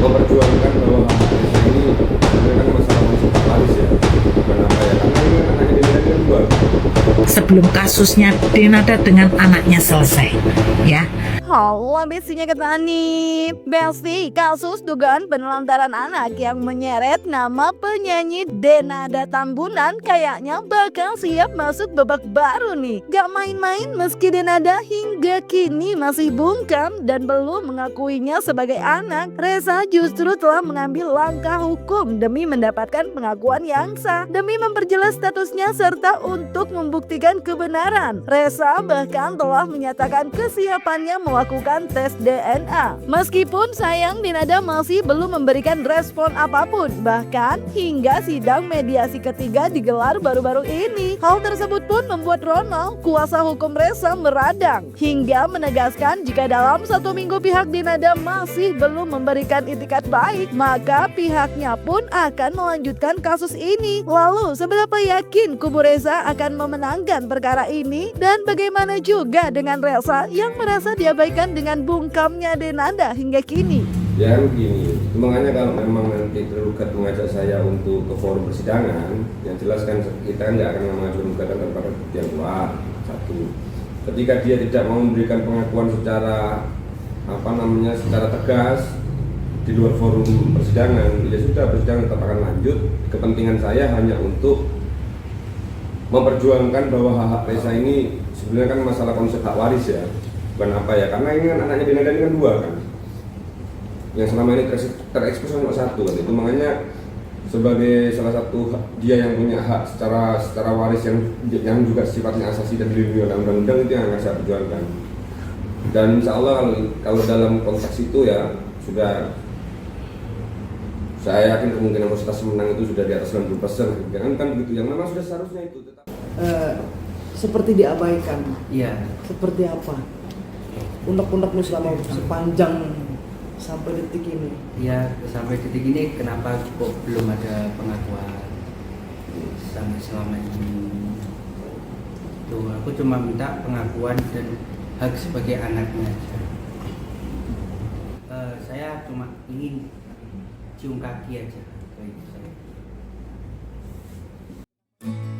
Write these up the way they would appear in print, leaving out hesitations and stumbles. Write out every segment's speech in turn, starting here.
memperjuangkan bahwa ini sebenarnya kan masalah konsep waris ya, bukan apa ya, karena ini kan anaknya Denada kan dua. Sebelum kasusnya Denada dengan anaknya selesai, ya. Halo bestinya Ketani. Besti, kasus dugaan penelantaran anak yang menyeret nama penyanyi Denada Tambunan kayaknya bakal siap masuk babak baru nih. Gak main-main meski Denada hingga kini masih bungkam dan belum mengakuinya sebagai anak. Reza justru telah mengambil langkah hukum demi mendapatkan pengakuan yang sah, demi memperjelas statusnya serta untuk membuktikan kebenaran. Reza bahkan telah menyatakan kesiapannya melakukan tes DNA. Meskipun sayang Denada masih belum memberikan respon apapun, bahkan hingga sidang mediasi ketiga digelar baru-baru ini. Hal tersebut pun membuat Ronald, kuasa hukum Reza, meradang hingga menegaskan jika dalam 1 minggu pihak Denada masih belum memberikan itikat baik, maka pihaknya pun akan melanjutkan kasus ini. Lalu seberapa yakin kubu Reza akan memenangkan perkara ini, dan bagaimana juga dengan Reza yang merasa diabaikan dengan bungkamnya Denada hingga kini? Ya begini, makanya kalau memang nanti tergugat mengajak saya untuk ke forum persidangan, yang jelas kan kita kan nggak akan mengajukan gugatan tanpa bukti yang kuat. Satu, ketika dia tidak mau memberikan pengakuan secara secara tegas di luar forum persidangan, ya sudah, persidangan tetap akan lanjut. Kepentingan saya hanya untuk memperjuangkan bahwa hak Reza ini sebenarnya kan masalah konsep hak waris ya, bukan apa ya, karena ini kan anaknya Denada ini kan dua kan, yang selama ini terekspos cuma satu kan, itu makanya sebagai salah satu dia yang punya hak secara waris yang juga sifatnya asasi dan dilindungi oleh undang-undang, itu yang akan saya perjuangkan. Dan insya Allah kalau dalam konteks itu ya sudah, saya yakin kemungkinan persentase menang itu sudah di atas 90%, kan begitu, yang memang sudah seharusnya itu. Seperti diabaikan. Iya. Seperti apa? Unek-uneknya selama sepanjang sampai detik ini. Iya, sampai detik ini kenapa kok belum ada pengakuan sampai selama ini? Tuh, aku cuma minta pengakuan dan hak sebagai anaknya aja. Saya cuma ingin cium kaki aja. Itu saya.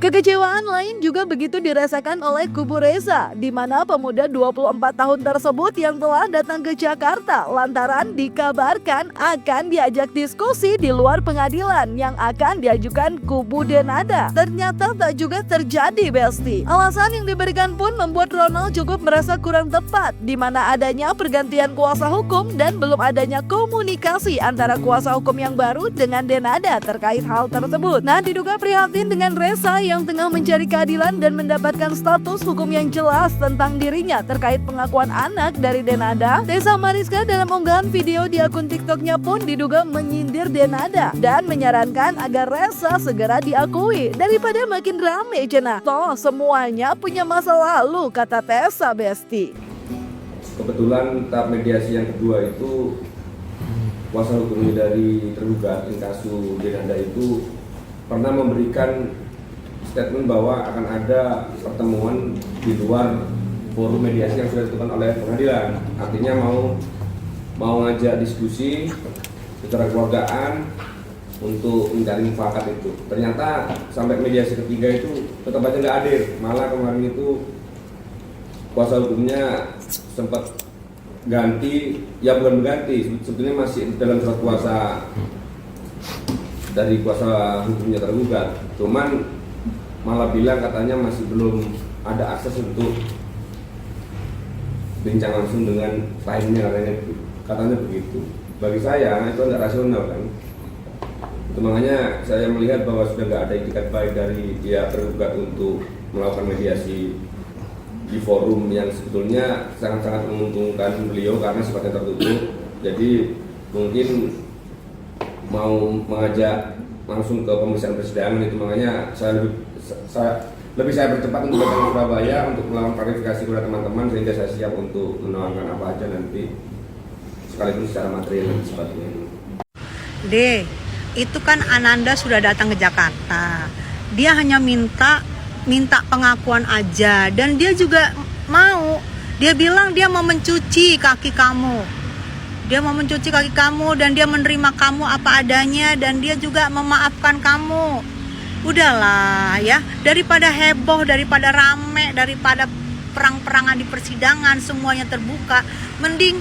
Kekecewaan lain juga begitu dirasakan oleh kubu Reza, di mana pemuda 24 tahun tersebut yang telah datang ke Jakarta lantaran dikabarkan akan diajak diskusi di luar pengadilan yang akan diajukan kubu Denada. Ternyata tak juga terjadi, Besti. Alasan yang diberikan pun membuat Ronald cukup merasa kurang tepat, di mana adanya pergantian kuasa hukum dan belum adanya komunikasi antara kuasa hukum yang baru dengan Denada terkait hal tersebut. Nah, diduga prihatin dengan Reza yang tengah mencari keadilan dan mendapatkan status hukum yang jelas tentang dirinya terkait pengakuan anak dari Denada. Tessa Mariska dalam unggahan video di akun TikToknya pun diduga menyindir Denada dan menyarankan agar Reza segera diakui daripada makin rame cenah. Toh semuanya punya masa lalu, kata Tessa, Besti. Kebetulan tahap mediasi yang kedua itu kuasa hukum dari tergugat inkasu Denada itu pernah memberikan statement bahwa akan ada pertemuan di luar forum mediasi yang sudah ditentukan oleh pengadilan. Artinya mau ngajak diskusi secara keluargaan untuk mencari mufakat itu. Ternyata sampai mediasi ketiga itu tetap aja nggak hadir. Malah kemarin itu kuasa hukumnya sempat ganti, ya bukan mengganti, sebetulnya masih dalam surat kuasa dari kuasa hukumnya tergugat. Cuman malah bilang katanya masih belum ada akses untuk bincang langsung dengan kliennya, katanya begitu. Bagi saya itu nggak rasional kan. Itu makanya saya melihat bahwa sudah nggak ada itikat baik dari pihak tergugat untuk melakukan mediasi di forum yang sebetulnya sangat-sangat menguntungkan beliau karena sifatnya tertutup. Jadi mungkin mau mengajak langsung ke pemeriksaan persidangan, itu makanya saya lebih bercepat untuk datang ke Surabaya untuk melakukan klarifikasi kepada teman-teman, sehingga saya siap untuk menawarkan apa aja nanti sekalipun secara material dan sebagainya. Itu kan Ananda sudah datang ke Jakarta. Dia hanya minta pengakuan aja, dan dia juga mau Dia bilang dia mau mencuci kaki kamu. Dia mau mencuci kaki kamu dan dia menerima kamu apa adanya dan dia juga memaafkan kamu. Udahlah ya, daripada heboh, daripada rame, daripada perang-perangan di persidangan semuanya terbuka, mending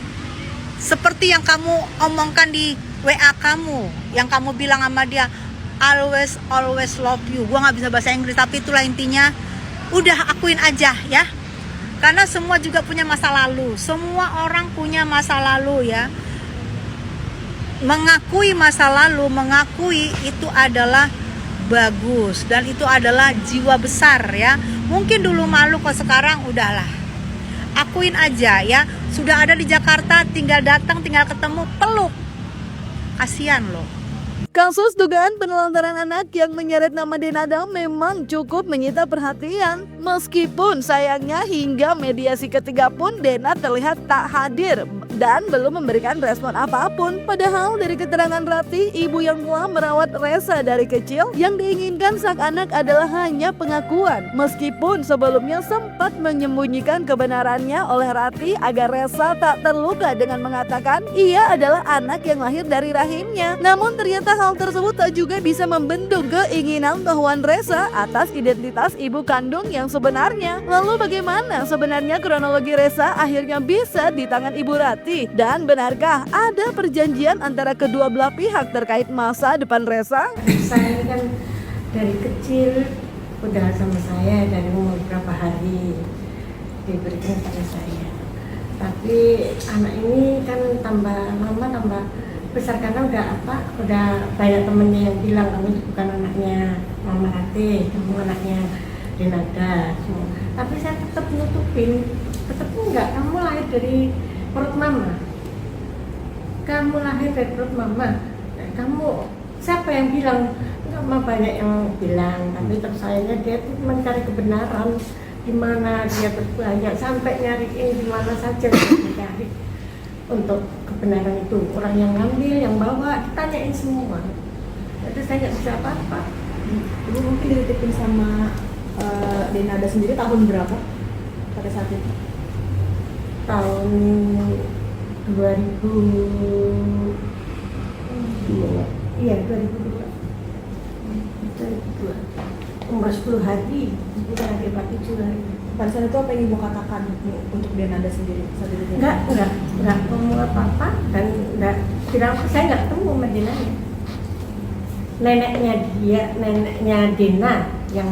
seperti yang kamu omongkan di WA kamu, yang kamu bilang sama dia, always love you. Gua nggak bisa bahasa Inggris tapi itulah intinya. Udah akuin aja ya. Karena semua juga punya masa lalu. Semua orang punya masa lalu ya. Mengakui masa lalu, mengakui itu adalah bagus. Dan itu adalah jiwa besar ya. Mungkin dulu malu kok, sekarang udahlah. Akuin aja ya. Sudah ada di Jakarta, tinggal datang, tinggal ketemu, peluk. Kasihan loh. Kasus dugaan penelantaran anak yang menyeret nama Denada memang cukup menyita perhatian. Meskipun sayangnya hingga mediasi ketiga pun Dena terlihat tak hadir dan belum memberikan respon apapun. Padahal dari keterangan Ratih, ibu yang telah merawat Resa dari kecil, yang diinginkan sang anak adalah hanya pengakuan. Meskipun sebelumnya sempat menyembunyikan kebenarannya oleh Ratih agar Resa tak terluka dengan mengatakan ia adalah anak yang lahir dari rahimnya. Namun ternyata hal tersebut tak juga bisa membendung keinginan Tohwan Resa atas identitas ibu kandung yang sebenarnya. Lalu bagaimana sebenarnya kronologi Resa akhirnya bisa di tangan Ibu Ratih? Dan benarkah ada perjanjian antara kedua belah pihak terkait masa depan Resa? Saya kan dari kecil udah sama saya, dari umur berapa hari diberikan pada saya. Tapi anak ini kan tambah lama tambah besar karena udah banyak temennya yang bilang kamu itu bukan anaknya Mama Ratih, kamu anaknya Denada. Tapi saya tetap nutupin, tetap enggak, kamu lahir dari perut mama. Kamu lahir dari perut mama. Kamu, siapa yang bilang? Enggak, mah banyak yang bilang, tapi tersayangnya dia tuh mencari kebenaran di mana dia berbanyak sampai nyariin di mana saja dicari untuk kebenaran itu. Orang yang ngambil, yang bawa, ditanyain semua. Jadi saya nggak bisa apa-apa. Ibu mungkin dititipin sama Denada sendiri tahun berapa pada saat itu? Tahun 2002. Iya, 2002. Umur 10 hari, bukan lagi 47 hari. Pada saat itu apa yang ibu katakan untuk Denada sendiri saat itu? Enggak ngomong apa-apa dan saya nggak ketemu sama Denanya. Neneknya Dena yang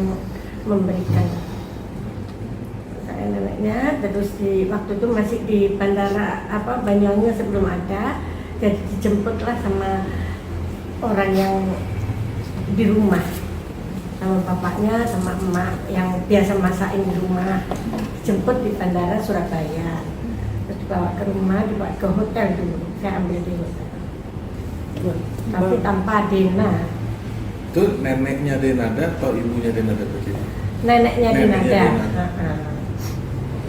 memberikan. Saya neneknya, terus di waktu itu masih di bandara Banyuwangi sebelum ada, jadi dijemputlah sama orang yang di rumah, sama bapaknya sama emak yang biasa masakin di rumah, dijemput di bandara Surabaya, terus dibawa ke rumah, dibawa ke hotel dulu, saya ambil di hotel, tapi tanpa Dena. Itu neneknya Denada atau ibunya Denada berarti? Neneknya Denada.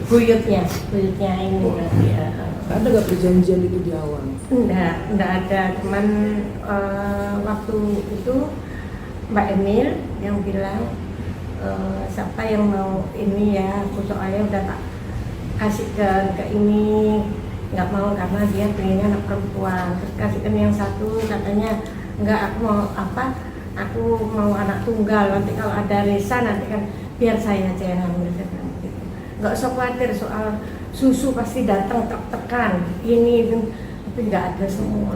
Buyutnya ini berarti. Ada gak perjanjian itu di awal? Enggak ada, cuman waktu itu Mbak Emil yang bilang siapa yang mau ini ya, aku soalnya udah tak kasih ke ini, nggak mau karena dia pengennya anak perempuan, terus kasihkan yang satu katanya enggak, aku mau anak tunggal, nanti kalau ada Resa nanti kan biar saya aja yang ngambil, gitu. Nggak usah khawatir soal susu, pasti datang tekan ini, tapi nggak ada semua.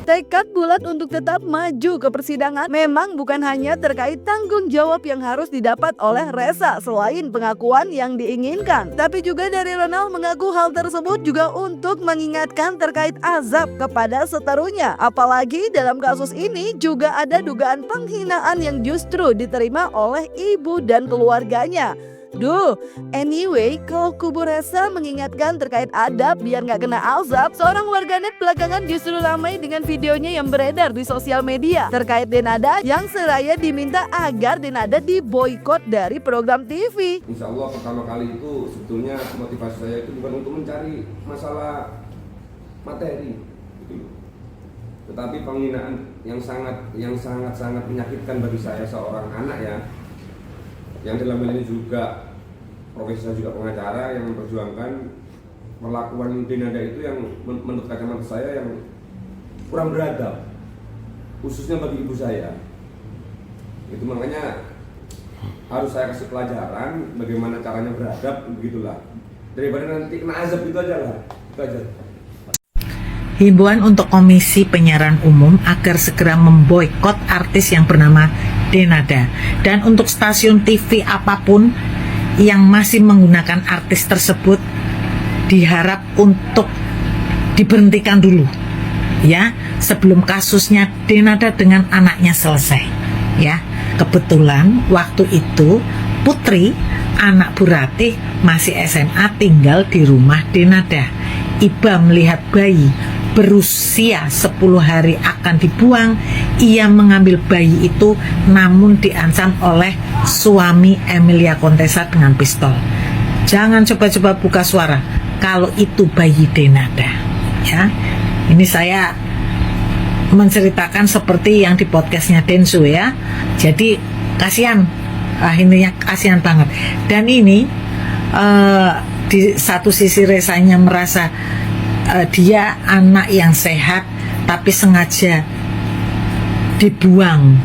Tekad bulat untuk tetap maju ke persidangan memang bukan hanya terkait tanggung jawab yang harus didapat oleh Resa selain pengakuan yang diinginkan, tapi juga dari Ronald mengaku hal tersebut juga untuk mengingatkan terkait azab kepada seterunya. Apalagi dalam kasus ini juga ada dugaan penghinaan yang justru diterima oleh ibu dan keluarganya. Anyway, kalau kubu Resa mengingatkan terkait adab biar nggak kena azab, seorang warganet belakangan justru ramai dengan videonya yang beredar di sosial media terkait Denada yang seraya diminta agar Denada diboikot dari program TV. Insya Allah pertama kali itu sebetulnya motivasi saya itu bukan untuk mencari masalah materi, gitu. Tetapi penghinaan yang sangat menyakitkan bagi saya seorang anak ya, yang dalam hal ini juga profesi saya juga pengacara yang memperjuangkan perlakuan Denada itu yang menurut kacamata saya yang kurang beradab, khususnya bagi ibu saya. Itu makanya harus saya kasih pelajaran bagaimana caranya beradab, begitulah. Daripada nanti kena azab itu aja lah, itu aja. Himbauan untuk Komisi Penyiaran Umum agar segera memboikot artis yang bernama Denada, dan untuk stasiun TV apapun yang masih menggunakan artis tersebut diharap untuk diberhentikan dulu ya, sebelum kasusnya Denada dengan anaknya selesai ya. Kebetulan waktu itu Putri, anak Bu Ratih, masih SMA, tinggal di rumah Denada. Iba melihat bayi berusia 10 hari akan dibuang. Ia mengambil bayi itu namun diancam oleh suami Emilia Contessa dengan pistol. Jangan coba-coba buka suara kalau itu bayi Denada ya. Ini saya menceritakan seperti yang di podcastnya Densu ya. Jadi kasihan, intinya kasihan banget. Dan ini di satu sisi Resanya merasa dia anak yang sehat tapi sengaja dibuang,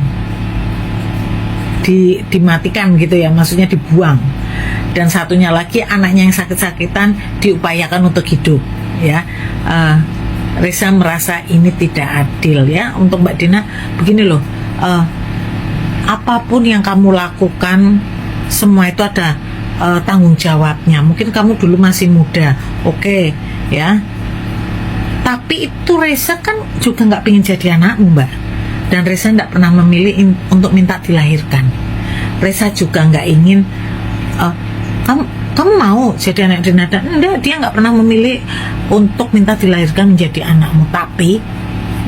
dimatikan gitu ya, maksudnya dibuang. Dan satunya lagi anaknya yang sakit-sakitan diupayakan untuk hidup ya. Resa merasa ini tidak adil ya untuk Mbak Dina. Begini loh, apapun yang kamu lakukan semua itu ada tanggung jawabnya. Mungkin kamu dulu masih muda, oke ya, tapi itu Resa kan juga nggak pengen jadi anakmu Mbak. Dan Resa nggak pernah memilih untuk minta dilahirkan. Resa juga nggak ingin kamu mau jadi anak Denada. Enggak, dia nggak pernah memilih untuk minta dilahirkan menjadi anakmu. Tapi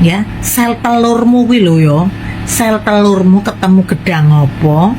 ya, sel telurmu wilo yo, sel telurmu ketemu gedang opo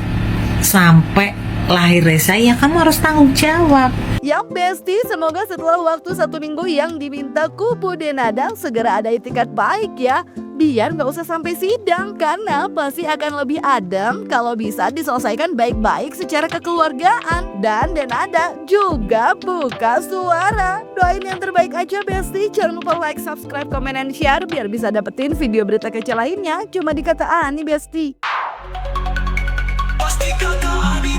sampai lahir Resa, ya kamu harus tanggung jawab. Yang Besti, semoga setelah waktu 1 minggu yang diminta kubu Denada segera ada itikat baik ya. Biar nggak usah sampai sidang, karena pasti akan lebih adem kalau bisa diselesaikan baik-baik secara kekeluargaan. Dan Denada juga buka suara. Doain yang terbaik aja Besti. Jangan lupa like, subscribe, komen, dan share biar bisa dapetin video berita kece lainnya cuma di Kata Ani Besti. Pasti kata Ani.